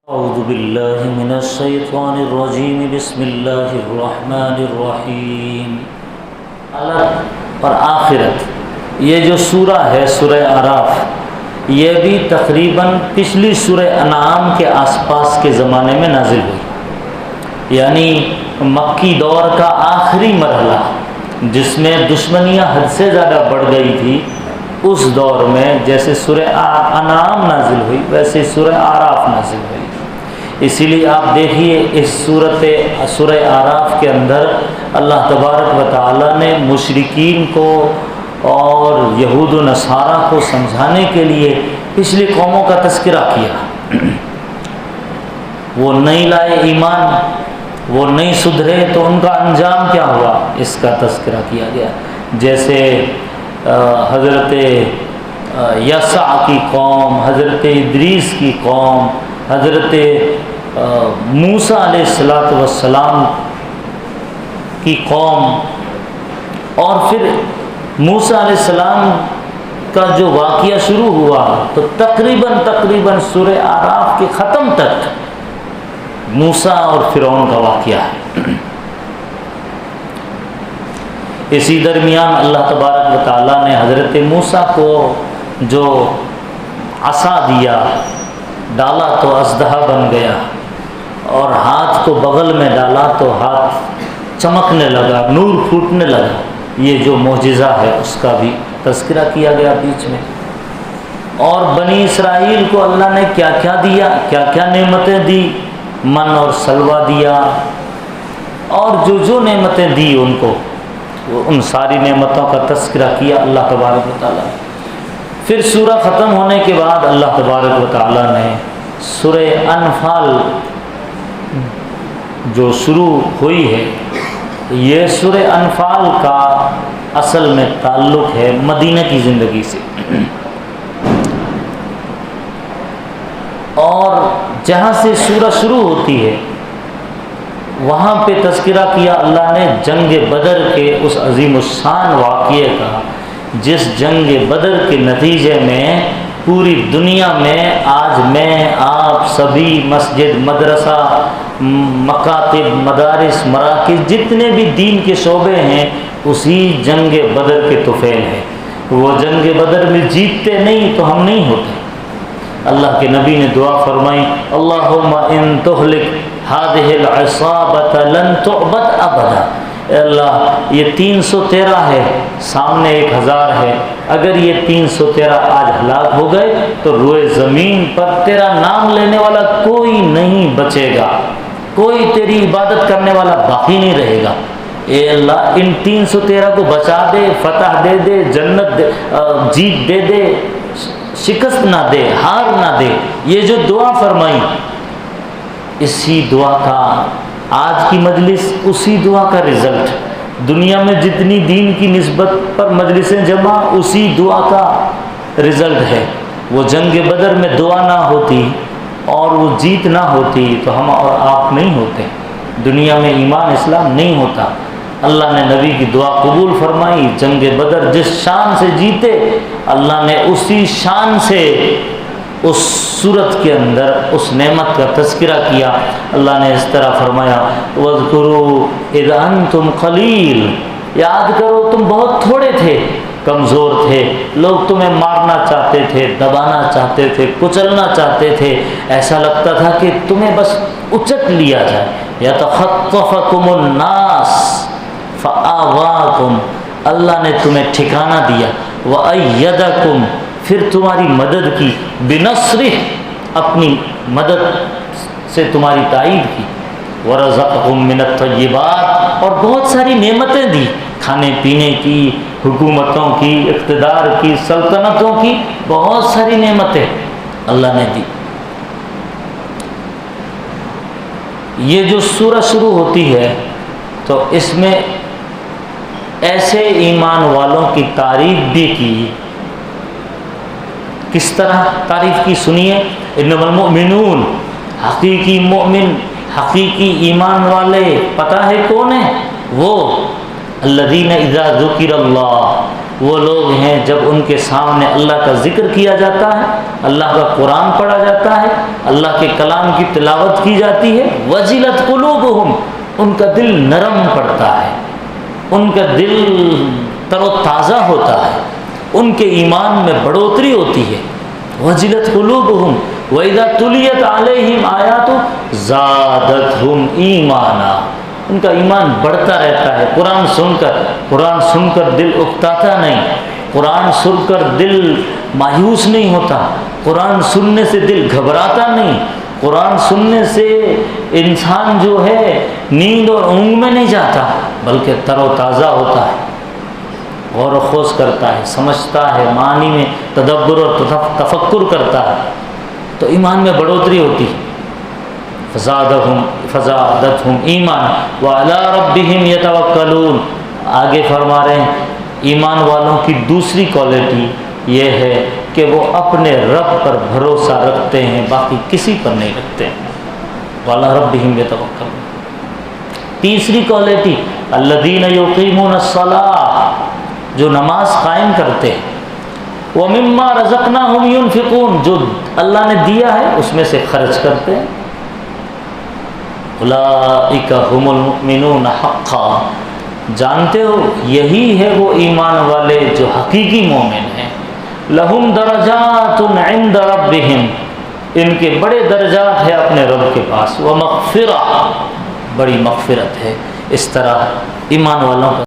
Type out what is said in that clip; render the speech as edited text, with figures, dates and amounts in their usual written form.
اعوذ باللہ من الشیطان الرجیم بسم اللہ الرحمن الرحیم۔ علق اور آخرت، یہ جو سورہ ہے سورہ اعراف، یہ بھی تقریباً پچھلی سورہ انعام کے آس پاس کے زمانے میں نازل ہوئی، یعنی مکی دور کا آخری مرحلہ جس میں دشمنیاں حد سے زیادہ بڑھ گئی تھی۔ اس دور میں جیسے سورہ انعام نازل ہوئی ویسے سورہ اعراف نازل ہوئی۔ اسی لیے آپ دیکھیے اس سورہ اعراف کے اندر اللہ تبارک و تعالیٰ نے مشرکین کو اور یہود و نصارہ کو سمجھانے کے لیے پچھلی قوموں کا تذکرہ کیا۔ وہ نہیں لائے ایمان، وہ نہیں سدھرے تو ان کا انجام کیا ہوا، اس کا تذکرہ کیا گیا۔ جیسے حضرت یسع کی قوم، حضرت ادریس کی قوم، حضرت موسیٰ علیہ السلام کی قوم، اور پھر موسیٰ علیہ السلام کا جو واقعہ شروع ہوا تو تقریباً سورہ اعراف کے ختم تک موسیٰ اور فرعون کا واقعہ ہے۔ اسی درمیان اللہ تبارک و تعالیٰ نے حضرت موسیٰ کو جو عصا دیا، ڈالا تو اژدہا بن گیا، اور ہاتھ کو بغل میں ڈالا تو ہاتھ چمکنے لگا، نور پھوٹنے لگا۔ یہ جو معجزہ ہے اس کا بھی تذکرہ کیا گیا بیچ میں۔ اور بنی اسرائیل کو اللہ نے کیا کیا دیا، کیا کیا نعمتیں دی، من اور سلوہ دیا، اور جو نعمتیں دی ان کو، ان ساری نعمتوں کا تذکرہ کیا اللہ تبارک و تعالیٰ۔ پھر سورہ ختم ہونے کے بعد اللہ تبارک و تعالیٰ نے سورہ انفال جو شروع ہوئی ہے، یہ سورہ انفال کا اصل میں تعلق ہے مدینہ کی زندگی سے، اور جہاں سے سورہ شروع ہوتی ہے وہاں پہ تذکرہ کیا اللہ نے جنگ بدر کے اس عظیم الشان واقعے کا، جس جنگ بدر کے نتیجے میں پوری دنیا میں آج میں آپ سبھی مسجد، مدرسہ، مکاتب، مدارس، مراکز، جتنے بھی دین کے شعبے ہیں اسی جنگ بدر کے طفیل ہیں۔ وہ جنگ بدر میں جیتتے نہیں تو ہم نہیں ہوتے۔ اللہ کے نبی نے دعا فرمائی، اللہم ان تہلک ہذہ العصابۃ لن تعبد ابدا۔ اے اللہ، یہ 313 ہے، سامنے 1000 ہے، اگر یہ 313 آج ہلاک ہو گئے تو روئے زمین پر تیرا نام لینے والا کوئی نہیں بچے گا، کوئی تیری عبادت کرنے والا باقی نہیں رہے گا۔ اے اللہ، ان 313 کو بچا دے، فتح دے دے، جنت دے، جیت دے دے، شکست نہ دے، ہار نہ دے۔ یہ جو دعا فرمائی، اسی دعا کا آج کی مجلس، اسی دعا کا رزلٹ، دنیا میں جتنی دین کی نسبت پر مجلسیں جمع، اسی دعا کا رزلٹ ہے۔ وہ جنگ بدر میں دعا نہ ہوتی اور وہ جیت نہ ہوتی تو ہم اور آپ نہیں ہوتے، دنیا میں ایمان اسلام نہیں ہوتا۔ اللہ نے نبی کی دعا قبول فرمائی، جنگ بدر جس شان سے جیتے اللہ نے اسی شان سے اس صورت کے اندر اس نعمت کا تذکرہ کیا۔ اللہ نے اس طرح فرمایا، وَاذْكُرُوا إِذْ أَنْتُمْ قَلِيلٌ، یاد کرو تم بہت تھوڑے تھے، کمزور تھے، لوگ تمہیں مارنا چاہتے تھے، دبانا چاہتے تھے، کچلنا چاہتے تھے، ایسا لگتا تھا کہ تمہیں بس اچک لیا جائے۔ يَتَخَطَّفَكُمُ النَّاسُ فَآوَاكُمْ، اللہ نے تمہیں ٹھکانہ دیا، وَأَيَّدَكُمْ، پھر تمہاری مدد کی، بِنَصْرِهِ، اپنی مدد سے تمہاری تائید کی، وَرَزَقَكُم مِّنَ الطَّيِّبَاتِ، اور بہت ساری نعمتیں دی، کھانے پینے کی، حکومتوں کی، اقتدار کی، سلطنتوں کی، بہت ساری نعمتیں اللہ نے دی۔ یہ جو سورہ شروع ہوتی ہے تو اس میں ایسے ایمان والوں کی تعریف بھی کی۔ کس طرح تعریف کی سنیے، انما المؤمنون، حقیقی مومن، حقیقی ایمان والے پتہ ہے کون ہیں؟ وہ الذین اذا ذکر اللہ، وہ لوگ ہیں جب ان کے سامنے اللہ کا ذکر کیا جاتا ہے، اللہ کا قرآن پڑھا جاتا ہے، اللہ کے کلام کی تلاوت کی جاتی ہے، وجلت قلوبہم، ان کا دل نرم پڑتا ہے، ان کا دل تر و تازہ ہوتا ہے، ان کے ایمان میں بڑھوتری ہوتی ہے۔ وجلت قلوبہم وَإِذَا تُلِيَتْ عَلَيْهِمْ آیَاتُ زَادَتْهُمْ ایمانا، ان کا ایمان بڑھتا رہتا ہے۔ قرآن سن کر دل اکتاتا نہیں، قرآن سن کر دل مایوس نہیں ہوتا، قرآن سننے سے دل گھبراتا نہیں، قرآن سننے سے انسان جو ہے نیند اور اونگ میں نہیں جاتا، بلکہ تر و تازہ ہوتا ہے، غور و خوض کرتا ہے، سمجھتا ہے، معنی میں تدبر اور تفکر کرتا ہے، تو ایمان میں بڑھوتری ہوتی ہے۔ فزادتہم ایمان وعلی ربہم یتوکلون، آگے فرما رہے ہیں ایمان والوں کی دوسری کوالٹی یہ ہے کہ وہ اپنے رب پر بھروسہ رکھتے ہیں، باقی کسی پر نہیں رکھتے ہیں۔ وعلی ربہم یتوکلون۔ تیسری کوالٹی الذین یقیمون الصلاۃ، جو نماز قائم کرتے ہیں، وَمِمَّا رَزَقْنَاهُمْ يُنْفِقُونَ، جو اللہ نے دیا ہے اس میں سے خرچ کرتے ہیں۔ اولئک هم المؤمنون حقا، جانتے ہو یہی ہے وہ ایمان والے جو حقیقی مومن ہیں۔ لہم درجات عند ربہم، ان کے بڑے درجات ہیں اپنے رب کے پاس، ومغفرہ، بڑی مغفرت ہے۔ اس طرح ایمان والوں کا